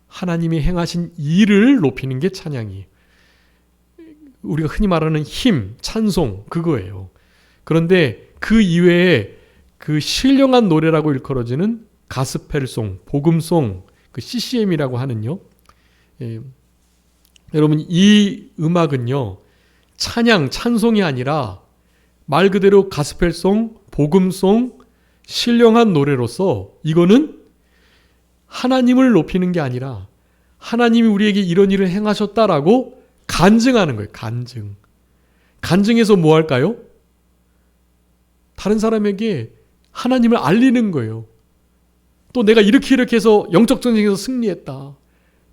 하나님이 행하신 일을 높이는 게 찬양이에요. 우리가 흔히 말하는 힘, 찬송, 그거예요. 그런데 그 이외에 그 신령한 노래라고 일컬어지는 가스펠송, 복음송, 그 CCM이라고 하는요. 여러분, 이 음악은요, 찬양, 찬송이 아니라 말 그대로 가스펠송, 복음송, 신령한 노래로서 이거는 하나님을 높이는 게 아니라 하나님이 우리에게 이런 일을 행하셨다라고 간증하는 거예요. 간증해서 뭐 할까요? 다른 사람에게 하나님을 알리는 거예요. 또 내가 이렇게 해서 영적 전쟁에서 승리했다.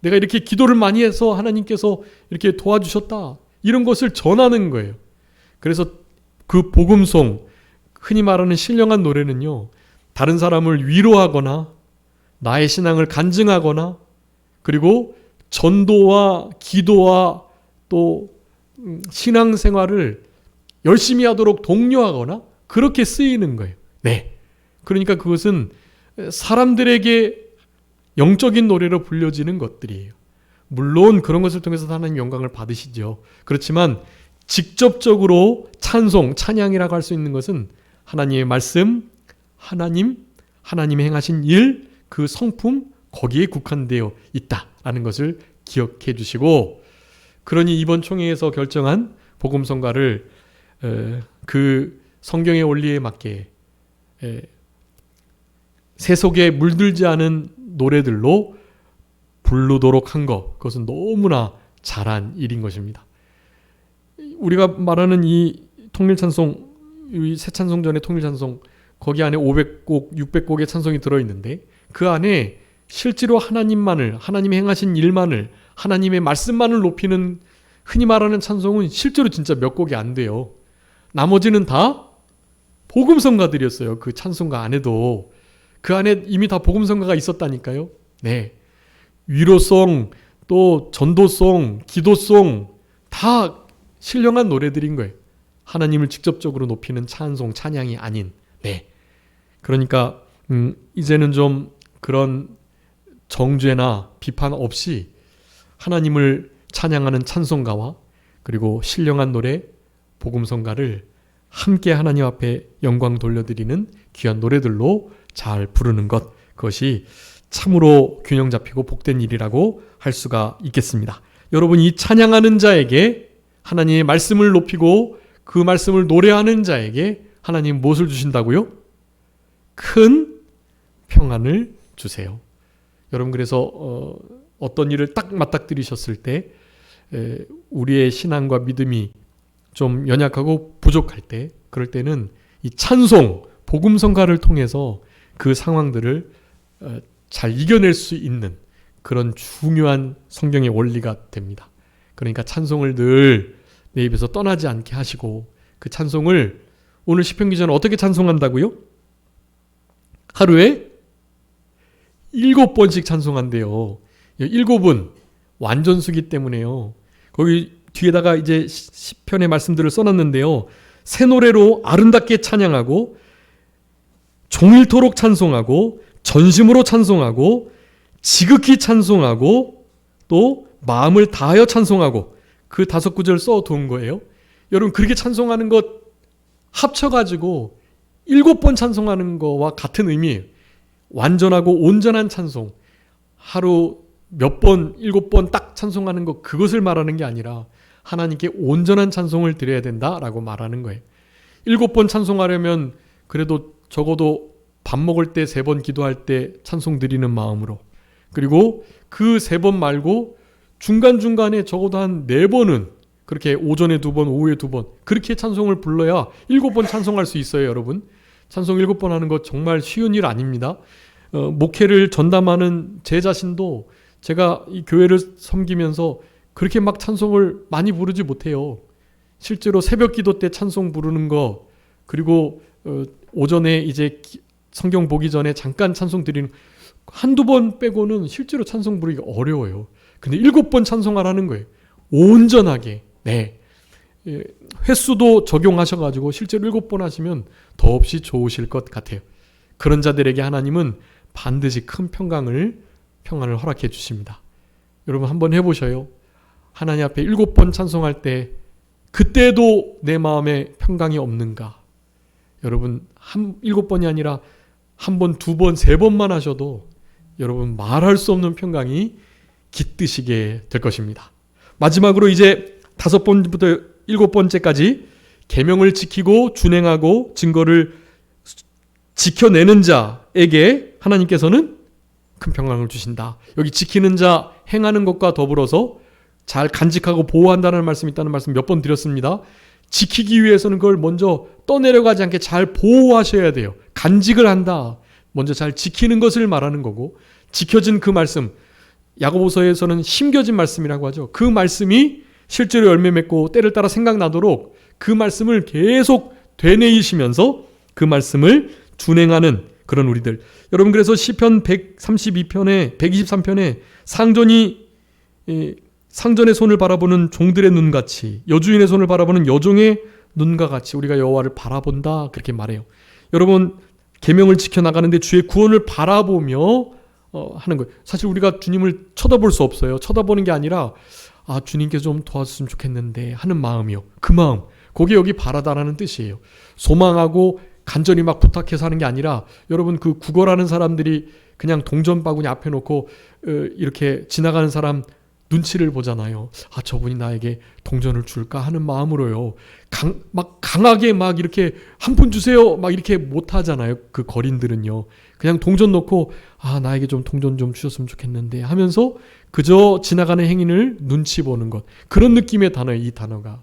내가 이렇게 기도를 많이 해서 하나님께서 이렇게 도와주셨다. 이런 것을 전하는 거예요. 그래서 그 복음송, 흔히 말하는 신령한 노래는요, 다른 사람을 위로하거나 나의 신앙을 간증하거나 그리고 전도와 기도와 또 신앙생활을 열심히 하도록 독려하거나 그렇게 쓰이는 거예요. 네. 그러니까 그것은 사람들에게 영적인 노래로 불려지는 것들이에요. 물론 그런 것을 통해서 하나님 영광을 받으시죠. 그렇지만 직접적으로 찬송, 찬양이라고 할 수 있는 것은 하나님의 말씀, 하나님이 행하신 일, 그 성품 거기에 국한되어 있다라는 것을 기억해 주시고, 그러니 이번 총회에서 결정한 복음성가를 그 성경의 원리에 맞게 세속에 물들지 않은 노래들로 부르도록 한 것, 그것은 너무나 잘한 일인 것입니다. 우리가 말하는 이 통일찬송, 이 새찬송전의 통일찬송, 거기 안에 500곡, 600곡의 찬송이 들어있는데 그 안에 실제로 하나님만을, 하나님이 행하신 일만을, 하나님의 말씀만을 높이는 흔히 말하는 찬송은 실제로 진짜 몇 곡이 안 돼요. 나머지는 다 복음성가들이었어요. 그 찬송가 안에도. 그 안에 이미 다 복음성가가 있었다니까요. 네. 위로송, 또 전도송, 기도송 다 신령한 노래들인 거예요. 하나님을 직접적으로 높이는 찬송, 찬양이 아닌. 네. 그러니까 이제는 좀 그런 정죄나 비판 없이 하나님을 찬양하는 찬송가와 그리고 신령한 노래, 복음성가를 함께 하나님 앞에 영광 돌려드리는 귀한 노래들로 잘 부르는 것, 그것이 참으로 균형 잡히고 복된 일이라고 할 수가 있겠습니다. 여러분, 이 찬양하는 자에게, 하나님의 말씀을 높이고 그 말씀을 노래하는 자에게 하나님 무엇을 주신다고요? 큰 평안을 주세요. 여러분, 그래서 어떤 일을 딱 맞닥뜨리셨을 때 우리의 신앙과 믿음이 좀 연약하고 부족할 때, 그럴 때는 이 찬송, 복음성가를 통해서 그 상황들을 잘 이겨낼 수 있는 그런 중요한 성경의 원리가 됩니다. 그러니까 찬송을 늘 내 입에서 떠나지 않게 하시고, 그 찬송을 오늘 시편 기자는 어떻게 찬송한다고요? 하루에 7번씩 찬송한대요. 7은 완전수기 때문에요. 거기 뒤에다가 이제 시편의 말씀들을 써놨는데요. 새 노래로 아름답게 찬양하고, 종일토록 찬송하고, 전심으로 찬송하고, 지극히 찬송하고, 또 마음을 다하여 찬송하고, 그 5구절 써둔 거예요. 여러분, 그렇게 찬송하는 것 합쳐가지고 7번 찬송하는 거와 같은 의미예요. 완전하고 온전한 찬송, 하루 몇 번, 7번 딱 찬송하는 것, 그것을 말하는 게 아니라 하나님께 온전한 찬송을 드려야 된다라고 말하는 거예요. 7번 찬송하려면 그래도 적어도 밥 먹을 때 3번, 기도할 때 찬송 드리는 마음으로, 그리고 그 3번 말고 중간중간에 적어도 한 4번은 그렇게 오전에 2번, 오후에 2번 그렇게 찬송을 불러야 7번 찬송할 수 있어요. 여러분, 찬송 7번 하는 거 정말 쉬운 일 아닙니다. 목회를 전담하는 제 자신도 제가 이 교회를 섬기면서 그렇게 막 찬송을 많이 부르지 못해요. 실제로 새벽 기도 때 찬송 부르는 거, 그리고 오전에 이제 성경 보기 전에 잠깐 찬송 드리는, 한두 번 빼고는 실제로 찬송 부르기가 어려워요. 근데 7번 찬송하라는 거예요. 온전하게. 네. 횟수도 적용하셔가지고 실제로 7번 하시면 더없이 좋으실 것 같아요. 그런 자들에게 하나님은 반드시 큰 평안을 허락해 주십니다. 여러분, 한번 해보셔요. 하나님 앞에 7번 찬송할 때 그때도 내 마음에 평강이 없는가? 여러분, 7번이 아니라 1번, 2번, 3번만 하셔도 여러분 말할 수 없는 평강이 깃드시게 될 것입니다. 마지막으로 이제 5번부터 7번째까지 계명을 지키고 준행하고 증거를 지켜내는 자에게 하나님께서는 큰 평강을 주신다. 여기 지키는 자, 행하는 것과 더불어서 잘 간직하고 보호한다는 말씀이 있다는 말씀 몇 번 드렸습니다. 지키기 위해서는 그걸 먼저 떠내려가지 않게 잘 보호하셔야 돼요. 간직을 한다. 먼저 잘 지키는 것을 말하는 거고, 지켜진 그 말씀, 야고보서에서는 심겨진 말씀이라고 하죠. 그 말씀이 실제로 열매 맺고 때를 따라 생각나도록 그 말씀을 계속 되뇌이시면서 그 말씀을 준행하는 그런 우리들. 여러분, 그래서 시편 132편에 123편에 상전의 손을 바라보는 종들의 눈같이, 여주인의 손을 바라보는 여종의 눈과 같이 우리가 여호와를 바라본다, 그렇게 말해요. 여러분, 계명을 지켜나가는데 주의 구원을 바라보며 하는 거예요. 사실 우리가 주님을 쳐다볼 수 없어요. 쳐다보는 게 아니라 주님께서 좀 도와줬으면 좋겠는데 하는 마음이요. 그 마음, 그게 여기 바라다라는 뜻이에요. 소망하고 간절히 막 부탁해서 하는 게 아니라, 여러분 그 구걸하는 사람들이 그냥 동전 바구니 앞에 놓고 이렇게 지나가는 사람 눈치를 보잖아요. 저분이 나에게 동전을 줄까 하는 마음으로요. 막 강하게 막 이렇게 한 푼 주세요 막 이렇게 못 하잖아요. 그 거린들은요. 그냥 동전 놓고 나에게 좀 동전 좀 주셨으면 좋겠는데 하면서 그저 지나가는 행인을 눈치 보는 것. 그런 느낌의 단어예요, 이 단어가.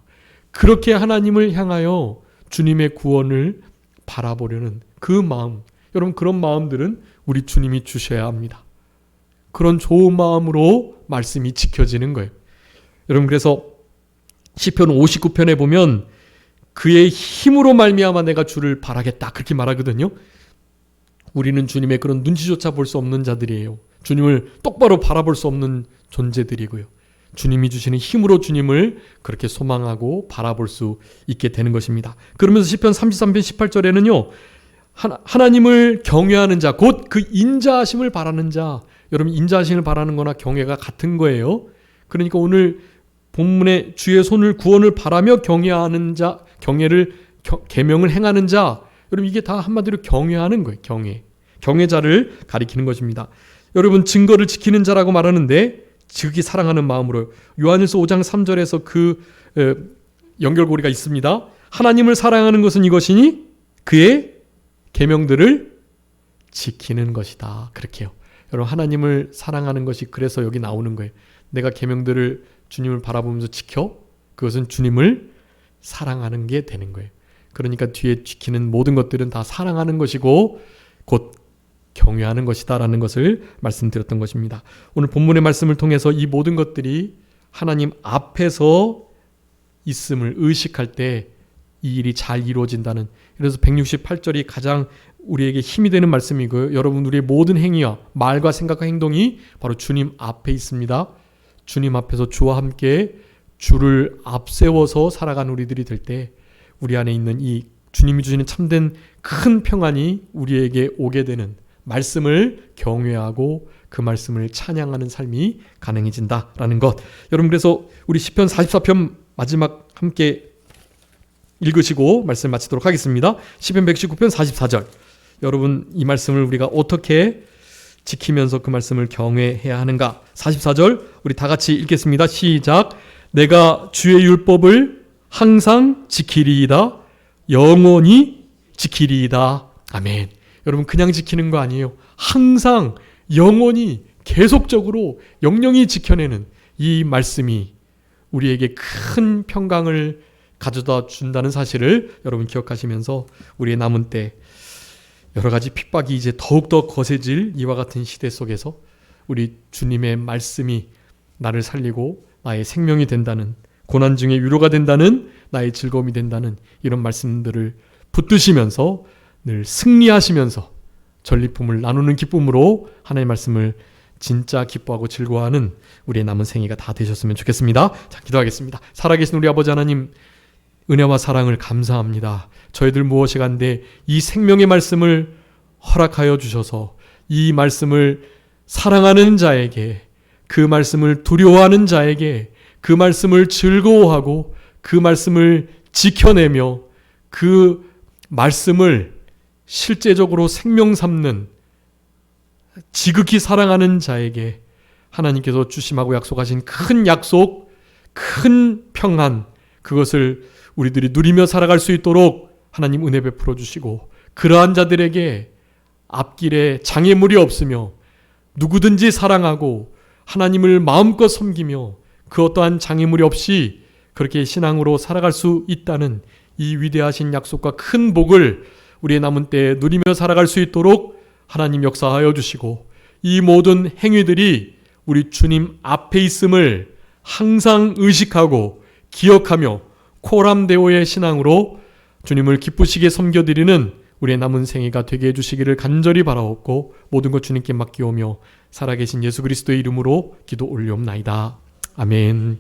그렇게 하나님을 향하여 주님의 구원을 바라보려는 그 마음. 여러분 그런 마음들은 우리 주님이 주셔야 합니다. 그런 좋은 마음으로 말씀이 지켜지는 거예요. 여러분 그래서 시편 59편에 보면 그의 힘으로 말미암아 내가 주를 바라겠다 그렇게 말하거든요. 우리는 주님의 그런 눈치조차 볼 수 없는 자들이에요. 주님을 똑바로 바라볼 수 없는 존재들이고요. 주님이 주시는 힘으로 주님을 그렇게 소망하고 바라볼 수 있게 되는 것입니다. 그러면서 시편 33편 18절에는요. 하나님을 경외하는 자, 곧 그 인자하심을 바라는 자. 여러분 인자하심을 바라는 거나 경외가 같은 거예요. 그러니까 오늘 본문에 주의 손을 구원을 바라며 경외하는 자, 계명을 행하는 자. 여러분 이게 다 한마디로 경외하는 거예요. 경외자를 가리키는 것입니다. 여러분 증거를 지키는 자라고 말하는데 즉이 사랑하는 마음으로, 요한일서 5장 3절에서 그 연결고리가 있습니다. 하나님을 사랑하는 것은 이것이니 그의 계명들을 지키는 것이다. 그렇게요. 여러분 하나님을 사랑하는 것이 그래서 여기 나오는 거예요. 내가 계명들을 주님을 바라보면서 지켜, 그것은 주님을 사랑하는 게 되는 거예요. 그러니까 뒤에 지키는 모든 것들은 다 사랑하는 것이고 곧 경외하는 것이다 라는 것을 말씀드렸던 것입니다. 오늘 본문의 말씀을 통해서 이 모든 것들이 하나님 앞에서 있음을 의식할 때 이 일이 잘 이루어진다는, 그래서 168절이 가장 우리에게 힘이 되는 말씀이고요. 여러분 우리의 모든 행위와 말과 생각과 행동이 바로 주님 앞에 있습니다. 주님 앞에서 주와 함께 주를 앞세워서 살아가는 우리들이 될 때 우리 안에 있는 이 주님이 주시는 참된 큰 평안이 우리에게 오게 되는, 말씀을 경외하고 그 말씀을 찬양하는 삶이 가능해진다라는 것. 여러분 그래서 우리 시편 44편 마지막 함께 읽으시고 말씀 마치도록 하겠습니다. 시편 119편 44절. 여러분 이 말씀을 우리가 어떻게 지키면서 그 말씀을 경외해야 하는가. 44절 우리 다 같이 읽겠습니다. 시작. 내가 주의 율법을 항상 지키리이다. 영원히 지키리이다. 아멘. 여러분 그냥 지키는 거 아니에요. 항상 영원히 계속적으로 영영히 지켜내는 이 말씀이 우리에게 큰 평강을 가져다 준다는 사실을 여러분 기억하시면서 우리의 남은 때 여러 가지 핍박이 이제 더욱더 거세질 이와 같은 시대 속에서 우리 주님의 말씀이 나를 살리고 나의 생명이 된다는, 고난 중에 위로가 된다는, 나의 즐거움이 된다는 이런 말씀들을 붙드시면서 늘 승리하시면서 전리품을 나누는 기쁨으로 하나님의 말씀을 진짜 기뻐하고 즐거워하는 우리의 남은 생애가 다 되셨으면 좋겠습니다. 자, 기도하겠습니다. 살아계신 우리 아버지 하나님, 은혜와 사랑을 감사합니다. 저희들 무엇이 간데 이 생명의 말씀을 허락하여 주셔서 이 말씀을 사랑하는 자에게, 그 말씀을 두려워하는 자에게, 그 말씀을 즐거워하고 그 말씀을 지켜내며 그 말씀을 실제적으로 생명 삼는, 지극히 사랑하는 자에게 하나님께서 주심하고 약속하신 큰 약속, 큰 평안, 그것을 우리들이 누리며 살아갈 수 있도록 하나님 은혜 베풀어 주시고, 그러한 자들에게 앞길에 장애물이 없으며 누구든지 사랑하고 하나님을 마음껏 섬기며 그 어떠한 장애물이 없이 그렇게 신앙으로 살아갈 수 있다는 이 위대하신 약속과 큰 복을 우리의 남은 때에 누리며 살아갈 수 있도록 하나님 역사하여 주시고, 이 모든 행위들이 우리 주님 앞에 있음을 항상 의식하고 기억하며 코람데오의 신앙으로 주님을 기쁘시게 섬겨드리는 우리의 남은 생애가 되게 해주시기를 간절히 바라옵고, 모든 것 주님께 맡기오며 살아계신 예수 그리스도의 이름으로 기도 올리옵나이다. 아멘.